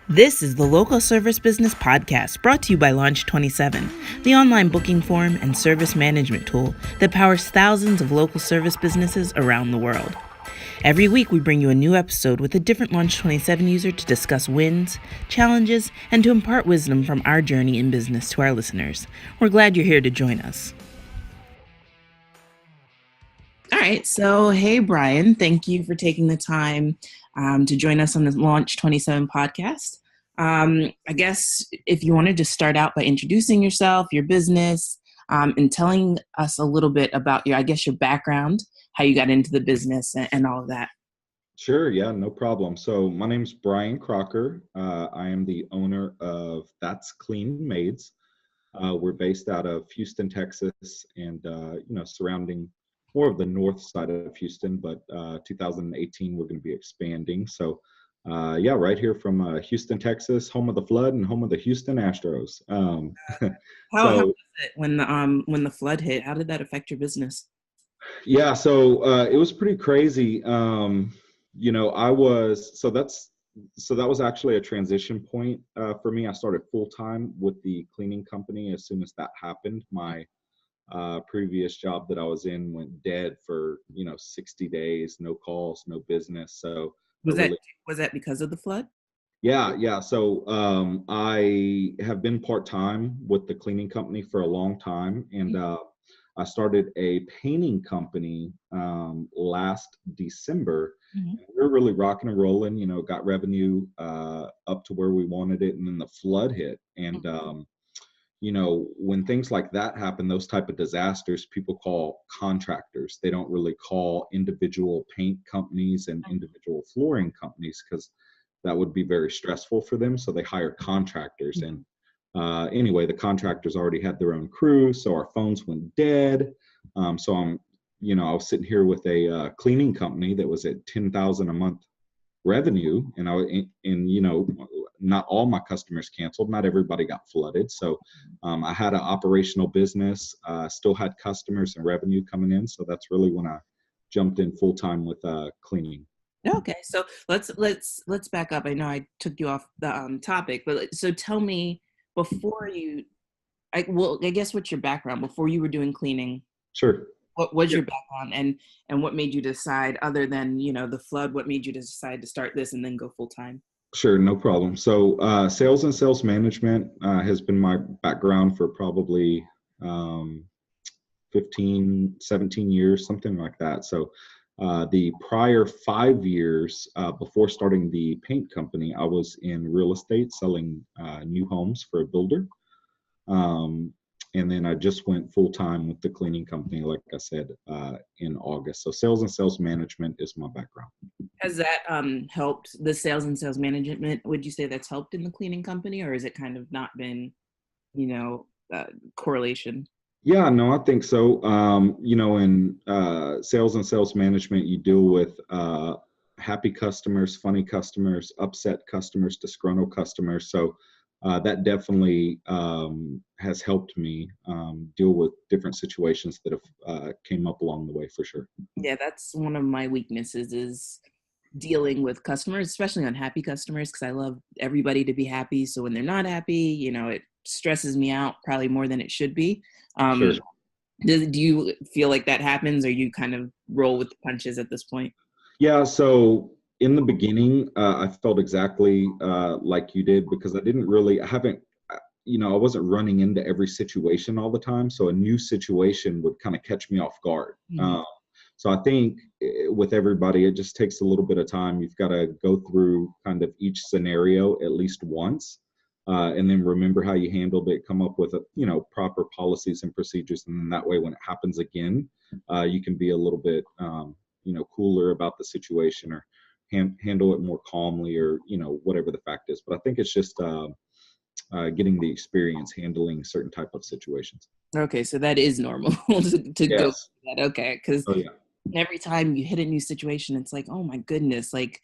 This is the Local Service Business Podcast, brought to you by Launch 27, the online booking form and service management tool that powers thousands of local service businesses around the world. Every week, we bring you a new episode with a different Launch 27 user to discuss wins, challenges, and to impart wisdom from our journey in business to our listeners. We're glad you're here to join us. All right, so hey, Brian, thank you for taking the time to join us on the Launch 27 podcast. I guess if you wanted to start out by introducing yourself, your business, and telling us a little bit about your background, how you got into the business and all of that. Sure, yeah, no problem. So my name's Brian Crocker. I am the owner of That's Clean Maids. We're based out of Houston, Texas, and surrounding more of the north side of Houston. But 2018, we're going to be expanding. So right here from Houston, Texas, home of the flood and home of the Houston Astros. How was it when the flood hit? How did that affect your business? Yeah, so it was pretty crazy. That was actually a transition point for me. I started full time with the cleaning company as soon as that happened. My previous job that I was in went dead for 60 days, no calls, no business. So was that because of the flood? Yeah. So I have been part time with the cleaning company for a long time, and I started a painting company last December. Mm-hmm. We were really rocking and rolling, got revenue up to where we wanted it. And then the flood hit. And, when things like that happen, those type of disasters, people call contractors. They don't really call individual paint companies and individual flooring companies because that would be very stressful for them. So they hire contractors. And anyway, the contractors already had their own crew, so our phones went dead. I was sitting here with a cleaning company that was at $10,000 a month revenue, and not all my customers canceled. Not everybody got flooded, so I had an operational business, still had customers and revenue coming in. So that's really when I jumped in full time with cleaning. Okay, so let's back up. I know I took you off the topic, but so tell me before you. I guess what's your background before you were doing cleaning? Sure. What was your background, and what made you decide, other than the flood, what made you decide to start this and then go full time? Sure, no problem. So sales and sales management has been my background for probably 15, 17 years, something like that. So the prior 5 years before starting the paint company, I was in real estate selling new homes for a builder. And then I just went full time with the cleaning company, like I said, in August. So sales and sales management is my background. Has that helped the sales and sales management? Would you say that's helped in the cleaning company, or has it kind of not been, correlation? Yeah, no, I think so. In sales and sales management, you deal with happy customers, funny customers, upset customers, disgruntled customers. So that definitely has helped me deal with different situations that have came up along the way, for sure. Yeah, that's one of my weaknesses is dealing with customers, especially unhappy customers, because I love everybody to be happy. So when they're not happy, it stresses me out probably more than it should be. Sure. Do you feel like that happens, or you kind of roll with the punches at this point? Yeah, so in the beginning, I felt exactly like you did, because I wasn't running into every situation all the time. So a new situation would kind of catch me off guard. Mm-hmm. So I think with everybody, it just takes a little bit of time. You've got to go through kind of each scenario at least once, and then remember how you handled it, come up with proper policies and procedures. And then that way, when it happens again, you can be a little bit, cooler about the situation, or handle it more calmly, or, whatever the fact is. But I think it's just getting the experience handling certain type of situations. Okay, so that is normal to go Yes. through that. Okay, because Oh, yeah. every time you hit a new situation, it's like, oh my goodness, like,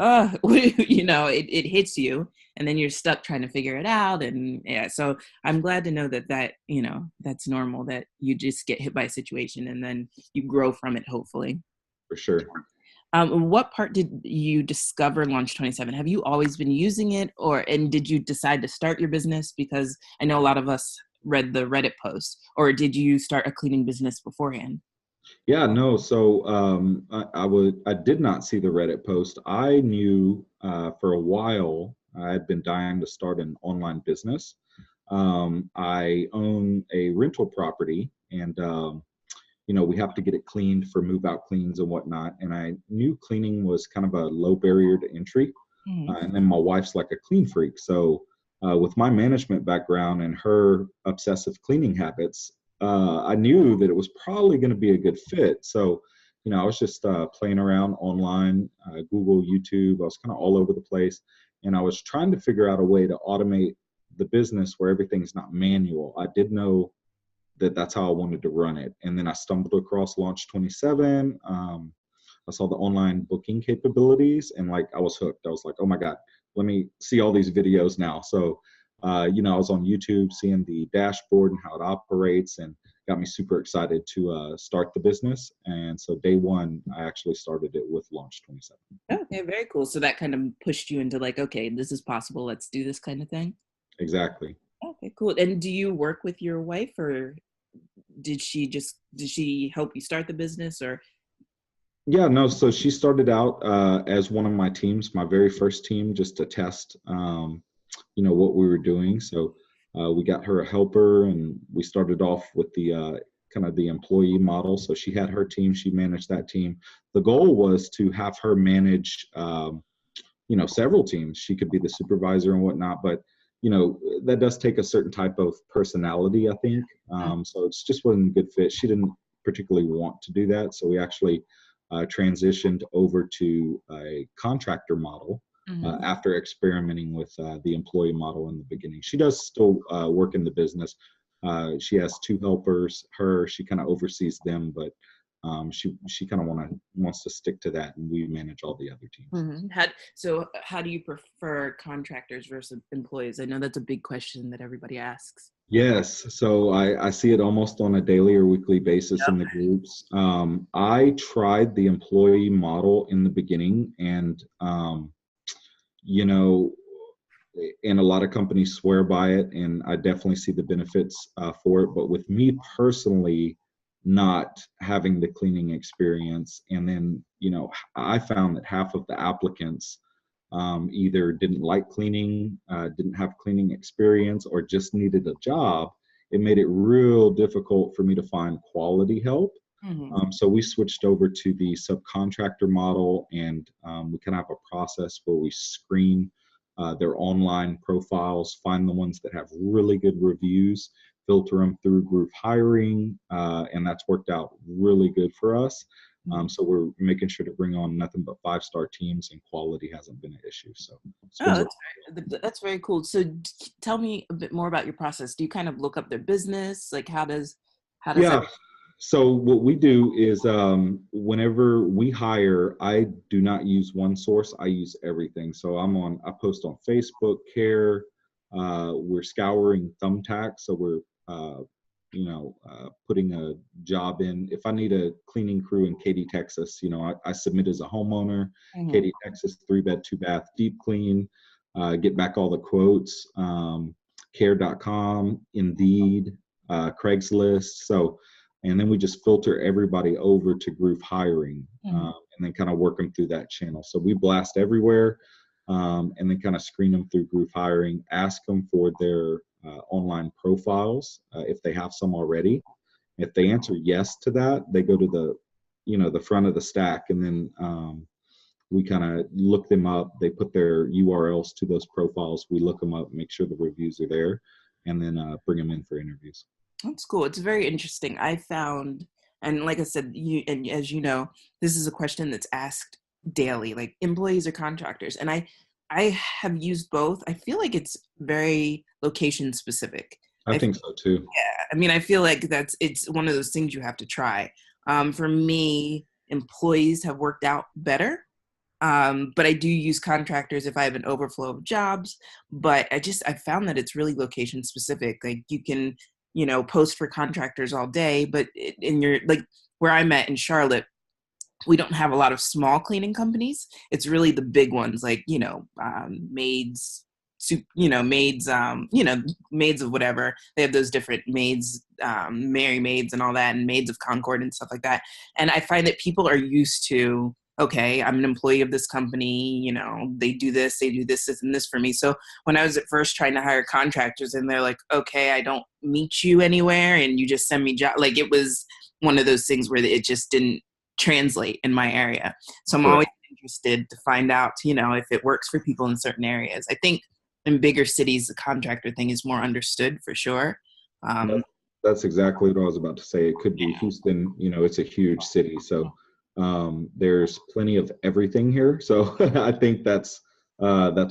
it hits you, and then you're stuck trying to figure it out. And yeah, so I'm glad to know that that's normal, that you just get hit by a situation and then you grow from it, hopefully. For sure. What part did you discover Launch 27? Have you always been using it, and did you decide to start your business? Because I know a lot of us read the Reddit post, or did you start a cleaning business beforehand? Yeah, no. So I did not see the Reddit post. I knew for a while I had been dying to start an online business. I own a rental property, and we have to get it cleaned for move out cleans and whatnot. And I knew cleaning was kind of a low barrier to entry. Mhm. And then my wife's like a clean freak. So with my management background and her obsessive cleaning habits, I knew that it was probably going to be a good fit. So, I was just playing around online, Google, YouTube. I was kind of all over the place. And I was trying to figure out a way to automate the business where everything's not manual. I did know that that's how I wanted to run it. And then I stumbled across Launch 27. I saw the online booking capabilities and like I was hooked. I was like, oh my God, let me see all these videos now. So, I was on YouTube seeing the dashboard and how it operates and got me super excited to start the business. And so day one, I actually started it with Launch 27. Okay, very cool. So that kind of pushed you into like, okay, this is possible. Let's do this kind of thing. Exactly. Okay, cool. And do you work with your wife, or did she help you start the business, or? Yeah, no. So she started out as one of my teams, my very first team, just to test, what we were doing. So we got her a helper, and we started off with the kind of the employee model. So she had her team, she managed that team. The goal was to have her manage, several teams. She could be the supervisor and whatnot, but that does take a certain type of personality, I think. So it's just wasn't a good fit. She didn't particularly want to do that, so we actually transitioned over to a contractor model Mhm. after experimenting with the employee model in the beginning. She does still work in the business. She has two helpers. She kind of oversees them, but she kind of wants to stick to that, and we manage all the other teams. Mhm. How do you prefer contractors versus employees? I know that's a big question that everybody asks. Yes, so I see it almost on a daily or weekly basis in the Yep. groups. I tried the employee model in the beginning, and you know, and a lot of companies swear by it, and I definitely see the benefits for it. But with me personally, not having the cleaning experience, and then I found that half of the applicants either didn't like cleaning, didn't have cleaning experience, or just needed a job. It made it real difficult for me to find quality help. Mhm. So we switched over to the subcontractor model, and we kind of have a process where we screen their online profiles, find the ones that have really good reviews, filter them through group hiring, and that's worked out really good for us. Mhm. So we're making sure to bring on nothing but five-star teams, and quality hasn't been an issue. So it's been Oh, working. that's very cool. So tell me a bit more about your process. Do you kind of look up their business? Like how does that? Yeah. So what we do is whenever we hire, I do not use one source. I use everything. So I post on Facebook, Care. We're scouring Thumbtack. So we're, putting a job in. If I need a cleaning crew in Katy, Texas, I submit as a homeowner, Mhm. Katy, Texas, 3 bed, 2 bath, deep clean, get back all the quotes, care.com, Indeed, Craigslist. So, and then we just filter everybody over to group hiring, Mhm. and then kind of work them through that channel. So we blast everywhere, and then kind of screen them through group hiring, ask them for their online profiles if they have some already. If they answer yes to that, they go to the front of the stack, and then we kind of look them up. They put their URLs to those profiles. We look them up, make sure the reviews are there, and then bring them in for interviews. That's cool. It's very interesting. I found, and like I said, and as you know, this is a question that's asked daily, like employees or contractors. And I have used both. I feel like it's very location specific. I think so too. Yeah, I mean, I feel like it's one of those things you have to try. For me, employees have worked out better. But I do use contractors if I have an overflow of jobs. But I found that it's really location specific. Like you can, post for contractors all day, but in your like where I'm at in Charlotte, we don't have a lot of small cleaning companies. It's really the big ones like, Maids, Maids, Maids of whatever. They have those different Maids, Mary Maids and all that, and Maids of Concord and stuff like that. And I find that people are used to, okay, I'm an employee of this company, they do this, this, and this for me. So when I was at first trying to hire contractors and they're like, okay, I don't meet you anywhere and you just send me like it was one of those things where it just didn't translate in my area. So I'm always interested to find out, if it works for people in certain areas. I think in bigger cities, the contractor thing is more understood for sure. That's exactly what I was about to say. It could be Houston, it's a huge city. So there's plenty of everything here. So I think that's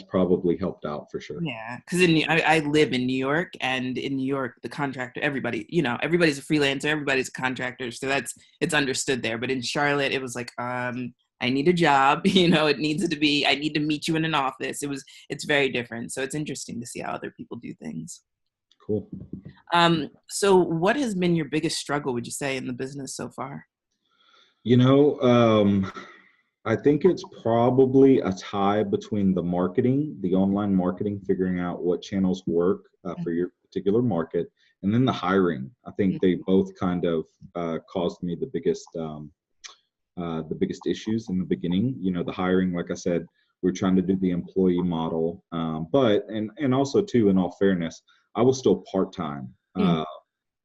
probably helped out for sure. Yeah, because I live in New York, and in New York, the contractor, everybody, everybody's a freelancer, everybody's a contractor, so it's understood there. But in Charlotte, it was like, I need a job, it needs to be, I need to meet you in an office. It's very different. So it's interesting to see how other people do things. Cool. So what has been your biggest struggle, would you say, in the business so far? I think it's probably a tie between the online marketing, figuring out what channels work for your particular market, and then the hiring. I think they both kind of caused me the biggest issues in the beginning. The hiring, like I said, we're trying to do the employee model, but also too, in all fairness, I was still part-time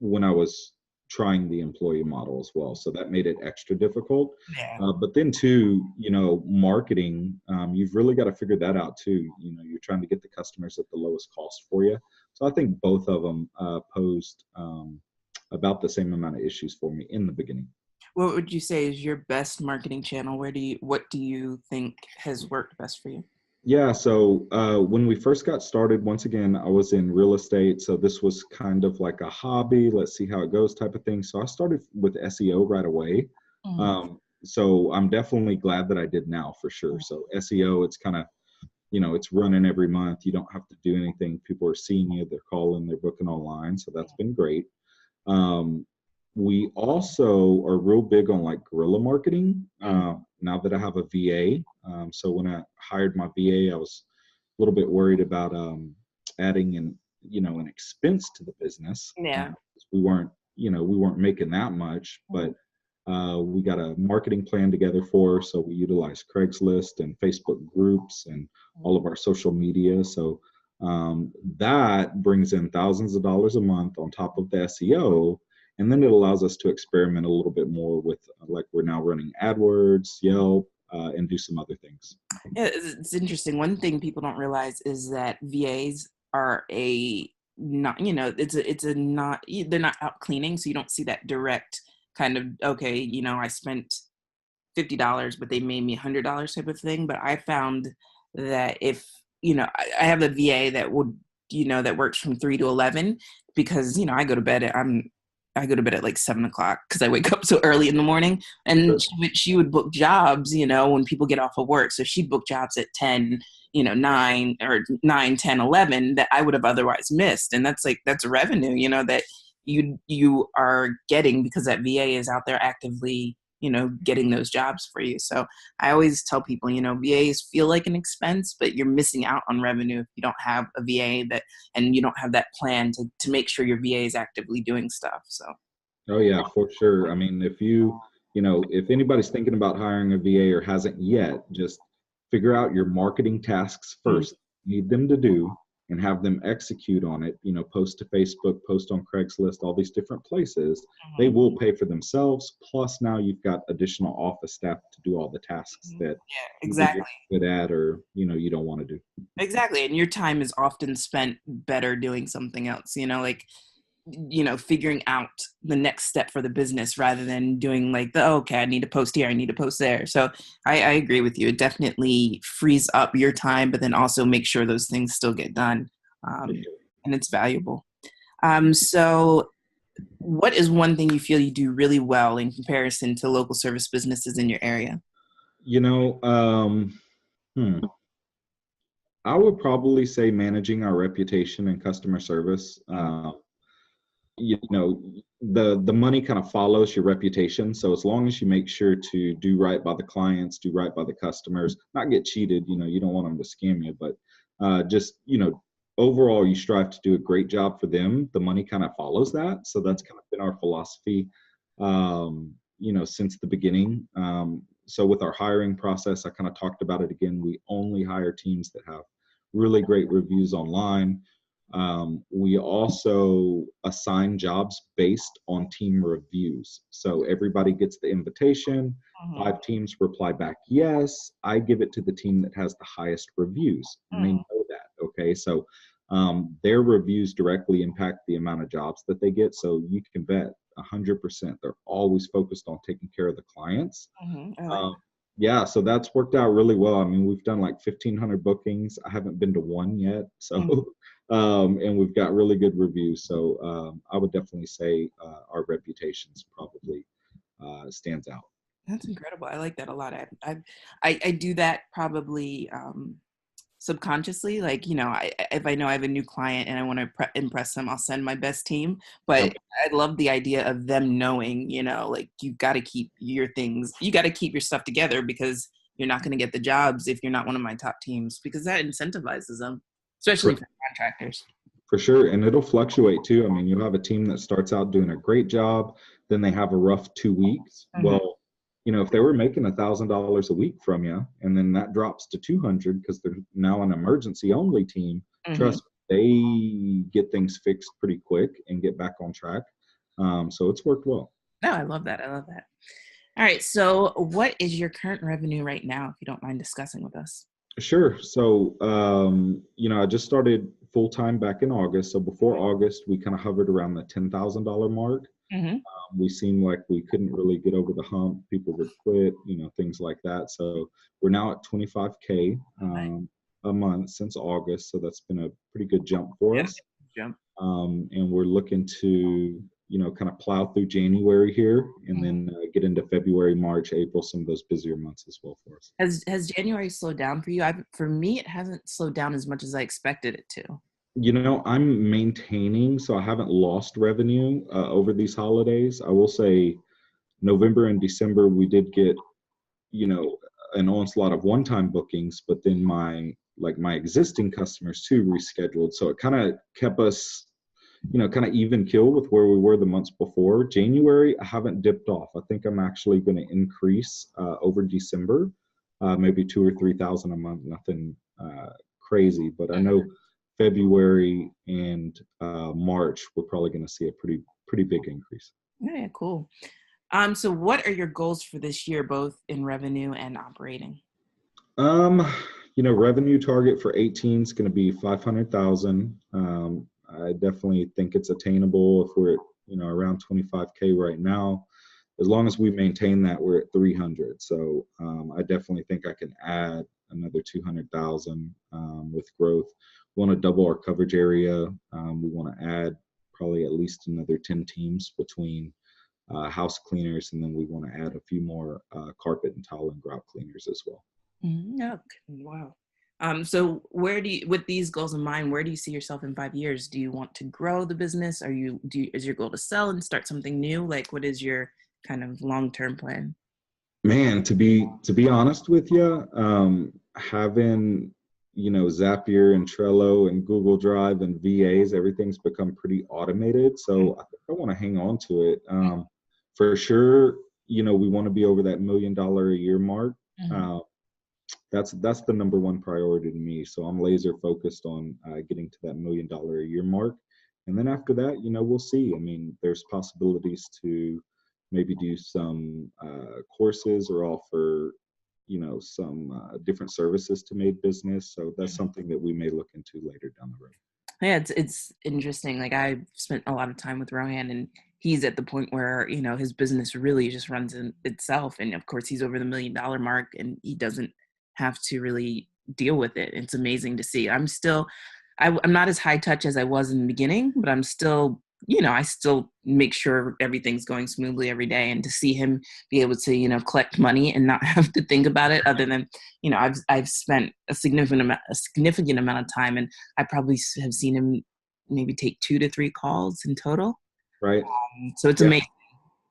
when I was trying the employee model as well. So that made it extra difficult. Yeah. But then too, marketing, you've really got to figure that out too. You're trying to get the customers at the lowest cost for you. So I think both of them posed about the same amount of issues for me in the beginning. What would you say is your best marketing channel? What do you think has worked best for you? Yeah, so when we first got started, once again, I was in real estate. So this was kind of like a hobby, let's see how it goes type of thing. So I started with SEO right away. So I'm definitely glad that I did now for sure. So SEO, it's kind of, it's running every month. You don't have to do anything. People are seeing you, they're calling, they're booking online. So that's been great. We also are real big on like guerrilla marketing. Now that I have a VA, so when I hired my VA, I was a little bit worried about adding an expense to the business. Yeah. We weren't making that much, but we got a marketing plan together for her. So we utilized Craigslist and Facebook groups and all of our social media. So that brings in thousands of dollars a month on top of the SEO. And then it allows us to experiment a little bit more with, like, we're now running AdWords, Yelp, and do some other things. Yeah, it's interesting. One thing people don't realize is that VAs are not, they're not out cleaning. So you don't see that direct kind of, okay, I spent $50, but they made me $100 type of thing. But I found that if, I have a VA that would, that works from 3 to 11 because, I go to bed at like 7:00 because I wake up so early in the morning, and she would book jobs, when people get off of work. So she'd book jobs at 10, 9 or 9, 10, 11 that I would have otherwise missed. And that's revenue, that you are getting because that VA is out there actively, getting those jobs for you. So I always tell people, VAs feel like an expense, but you're missing out on revenue if you don't have a VA and you don't have that plan to make sure your VA is actively doing stuff. So. Oh yeah, for sure. I mean, if anybody's thinking about hiring a VA or hasn't yet, just figure out your marketing tasks first. Need them to do and have them execute on it, post to Facebook, post on Craigslist, all these different places. They will pay for themselves. Plus now you've got additional office staff to do all the tasks that exactly you're good at or, you don't want to do. Exactly. And your time is often spent better doing something else, figuring out the next step for the business rather than doing like okay, I need to post here, I need to post there. So I agree with you. It definitely frees up your time, but then also make sure those things still get done. And it's valuable. So what is one thing you feel you do really well in comparison to local service businesses in your area? I would probably say managing our reputation and customer service. the money kind of follows your reputation. So as long as you make sure to do right by the clients, do right by the customers, not get cheated, you don't want them to scam you, but just, overall you strive to do a great job for them. The money kind of follows that. So that's kind of been our philosophy, since the beginning. So with our hiring process, I kind of talked about it again. We only hire teams that have really great reviews online. We also assign jobs based on team reviews. So everybody gets the invitation. Mm-hmm. 5 teams reply back yes. I give it to the team that has the highest reviews, and they know that. Okay, so their reviews directly impact the amount of jobs that they get. So you can bet 100% they're always focused on taking care of the clients. Yeah, so that's worked out really well. I mean, we've done like 1,500 bookings. I haven't been to one yet. So, and we've got really good reviews. So I would definitely say our reputations probably stands out. That's incredible. I like that a lot. I do that probably subconsciously. Like, if I know I have a new client and I want to impress them, I'll send my best team. But Yep. I love the idea of them knowing, like you got to keep your stuff together, because you're not going to get the jobs if you're not one of my top teams, because that incentivizes them, especially for contractors. For sure. And it'll fluctuate too. I mean, you'll have a team that starts out doing a great job, then they have a rough 2 weeks. Well, if they were making $1,000 a week from you, and then that drops to 200 because they're now an emergency only team, trust me, they get things fixed pretty quick and get back on track. So it's worked well. No, I love that. All right. So what is your current revenue right now, if you don't mind discussing with us? Sure. So, I just started full time back in August. So before August, we kind of hovered around the $10,000 mark. We seemed like we couldn't really get over the hump. People would quit, things like that. So we're now at 25K a month since August. So that's been a pretty good jump for us. And we're looking to, kind of plow through January here, and then get into February, March, April, some of those busier months as well for us. Has January slowed down for you? For me, it hasn't slowed down as much as I expected it to. I'm maintaining, so I haven't lost revenue over these holidays. I will say November and December, we did get, an onslaught of one-time bookings, but then my existing customers too rescheduled. So it kind of kept us, kind of even keel with where we were the months before. January, I haven't dipped off. I think I'm actually going to increase over December, maybe 2,000 or 3,000 a month, nothing crazy, but I know February and March, we're probably going to see a pretty big increase. Yeah, cool. So what are your goals for this year, both in revenue and operating? Revenue target for 18 is going to be 500,000. I definitely think it's attainable if we're at, around 25K right now. As long as we maintain that, we're at 300. So I definitely think I can add another 200,000 with growth. We want to double our coverage area. We want to add probably at least another 10 teams between house cleaners, and then we want to add a few more carpet and tile and grout cleaners as well. Wow. So with these goals in mind, where do you see yourself in 5 years? Do you want to grow the business? Is your goal to sell and start something new? Like, what is your kind of long-term plan? Man, to be honest with you, having Zapier and Trello and Google Drive and VAs, everything's become pretty automated. So I think I want to hang on to it. For sure, we want to be over that $1 million a year mark. That's the number one priority to me. So I'm laser focused on getting to that $1 million a year mark. And then after that, we'll see. I mean, there's possibilities to maybe do some courses or offer, some different services to Made business. So that's something that we may look into later down the road. Yeah, it's interesting. Like, I've spent a lot of time with Rohan, and he's at the point where, his business really just runs itself. And of course, he's over the $1 million mark, and he doesn't have to really deal with it. It's amazing to see. I'm not as high touch as I was in the beginning, but I'm still, I still make sure everything's going smoothly every day. And to see him be able to, collect money and not have to think about it, other than, I've spent a significant amount of time, and I probably have seen him maybe take 2 to 3 calls in total. Right. So it's Yeah. amazing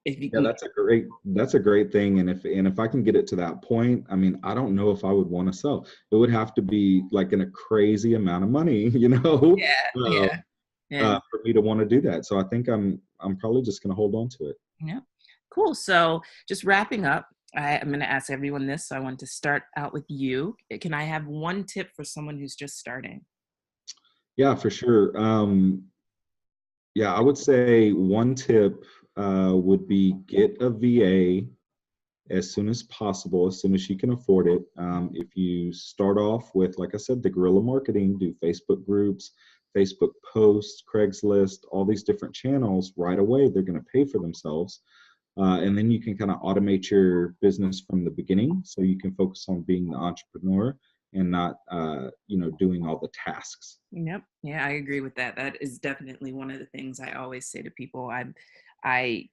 if you Yeah, can. that's a great thing. And if I can get it to that point, I mean, I don't know if I would want to sell. It would have to be like in a crazy amount of money, Yeah, yeah, yeah, for me to want to do that. So I think I'm probably just gonna hold on to it. yeah. Cool. So just wrapping up, I'm going to ask everyone this. So I want to start out with you. Can I have one tip for someone who's just starting? Yeah, for sure. Yeah, I would say one tip would be get a VA as soon as possible, as soon as you can afford it. If you start off with, like I said, the guerrilla marketing, do Facebook groups, Facebook posts, Craigslist, all these different channels right away, they're going to pay for themselves. And then you can kind of automate your business from the beginning so you can focus on being the entrepreneur and not, doing all the tasks. Yep. Yeah, I agree with that. That is definitely one of the things I always say to people. I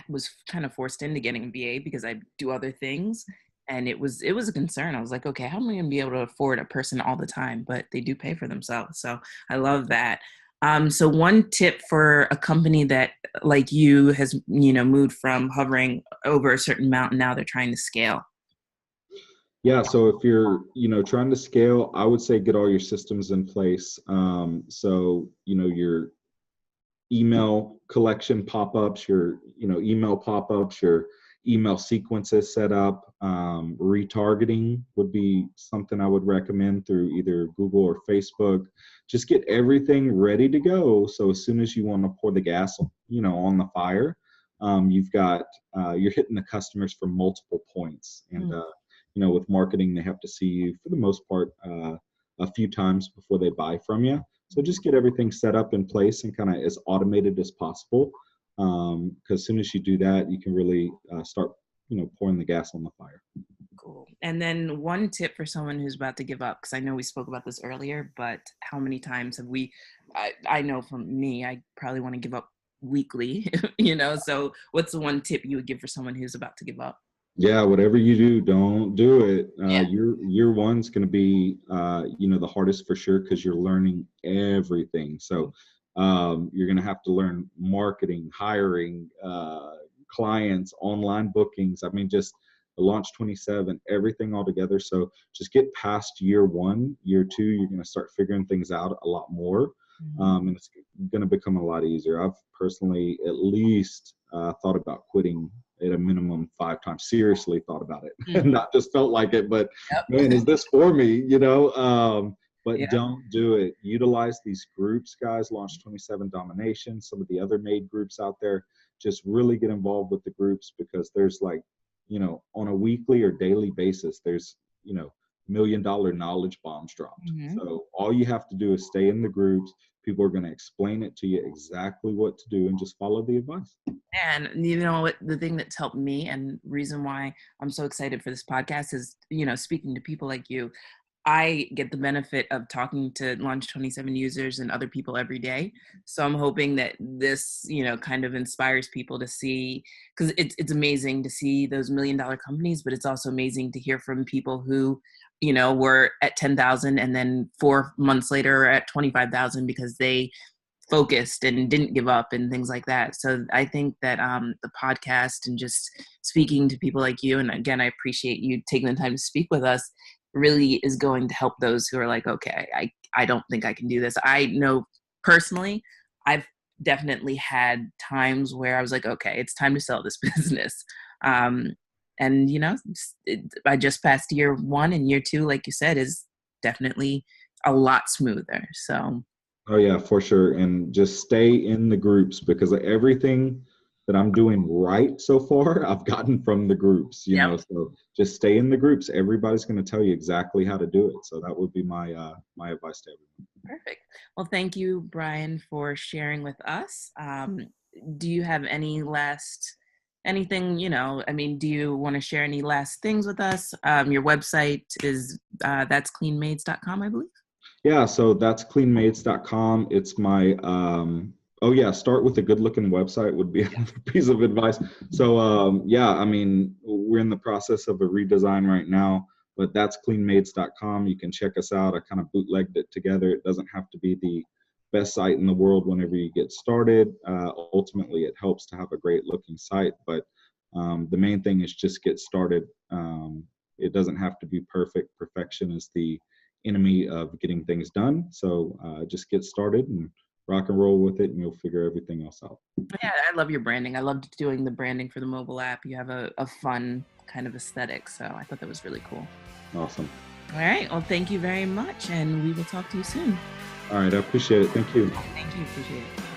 was kind of forced into getting a VA because I do other things, and it was a concern. I was like, okay, how am I going to be able to afford a person all the time? But they do pay for themselves, so I love that. So one tip for a company that, like you, has moved from hovering over a certain amount, and now they're trying to scale. Yeah, so if you're, trying to scale, I would say get all your systems in place. So, your email collection pop-ups, your email pop-ups, your email sequences set up. Retargeting would be something I would recommend through either Google or Facebook. Just get everything ready to go. So as soon as you want to pour the gas, on the fire, you're hitting the customers from multiple points. And with marketing, they have to see you for the most part a few times before they buy from you. So just get everything set up in place and kind of as automated as possible. Because as soon as you do that, you can really start, pouring the gas on the fire. Cool. And then one tip for someone who's about to give up, because I know we spoke about this earlier, but how many times have I know from me, I probably want to give up weekly, so what's the one tip you would give for someone who's about to give up? Yeah, whatever you do, don't do it. Yeah. Year one's going to be, the hardest for sure because you're learning everything. So you're going to have to learn marketing, hiring, clients, online bookings. I mean, just the Launch 27, everything all together. So just get past year one, year two, you're going to start figuring things out a lot more. And it's going to become a lot easier. I've personally at least thought about quitting at a minimum 5 times. Seriously thought about it, Mhm. not just felt like it, but Yep. man, is this for me? But Yeah. don't do it. Utilize these groups, guys. Launch 27 Domination, some of the other made groups out there. Just really get involved with the groups because there's like, on a weekly or daily basis, there's, $1 million knowledge bombs dropped. Mhm. So all you have to do is stay in the groups. People are going to explain it to you exactly what to do and just follow the advice. And you know what, the thing that's helped me and reason why I'm so excited for this podcast is, speaking to people like you. I get the benefit of talking to Launch 27 users and other people every day. So I'm hoping that this, kind of inspires people to see, because it's amazing to see those $1 million companies, but it's also amazing to hear from people who, were at 10,000 and then 4 months later are at 25,000 because they focused and didn't give up and things like that. So I think that the podcast and just speaking to people like you, and again, I appreciate you taking the time to speak with us, really is going to help those who are like, okay, I don't think I can do this. I know personally, I've definitely had times where I was like, okay, it's time to sell this business. Um, and, I just passed year one, and year two, like you said, is definitely a lot smoother. So, Oh yeah, for sure. And just stay in the groups because everything that I'm doing right so far, I've gotten from the groups, yep. So just stay in the groups. Everybody's going to tell you exactly how to do it. So that would be my advice to everyone. Perfect. Well, thank you, Brian, for sharing with us. Do you have anything, do you want to share any last things with us? Your website is that's cleanmaids.com, I believe. Yeah, so that's cleanmaids.com. It's my oh yeah, start with a good looking website would be another piece of advice. So yeah, I mean, we're in the process of a redesign right now, but that's cleanmaids.com. You can check us out. I kind of bootlegged it together. It doesn't have to be the best site in the world whenever you get started. Ultimately, it helps to have a great looking site, but the main thing is just get started. It doesn't have to be perfect. Perfection is the enemy of getting things done. So just get started and rock and roll with it, and you'll figure everything else out. Yeah, I love your branding. I loved doing the branding for the mobile app. You have a fun kind of aesthetic, so I thought that was really cool. Awesome. All right. Well, thank you very much, and we will talk to you soon. All right. I appreciate it. Thank you. Thank you. Appreciate it.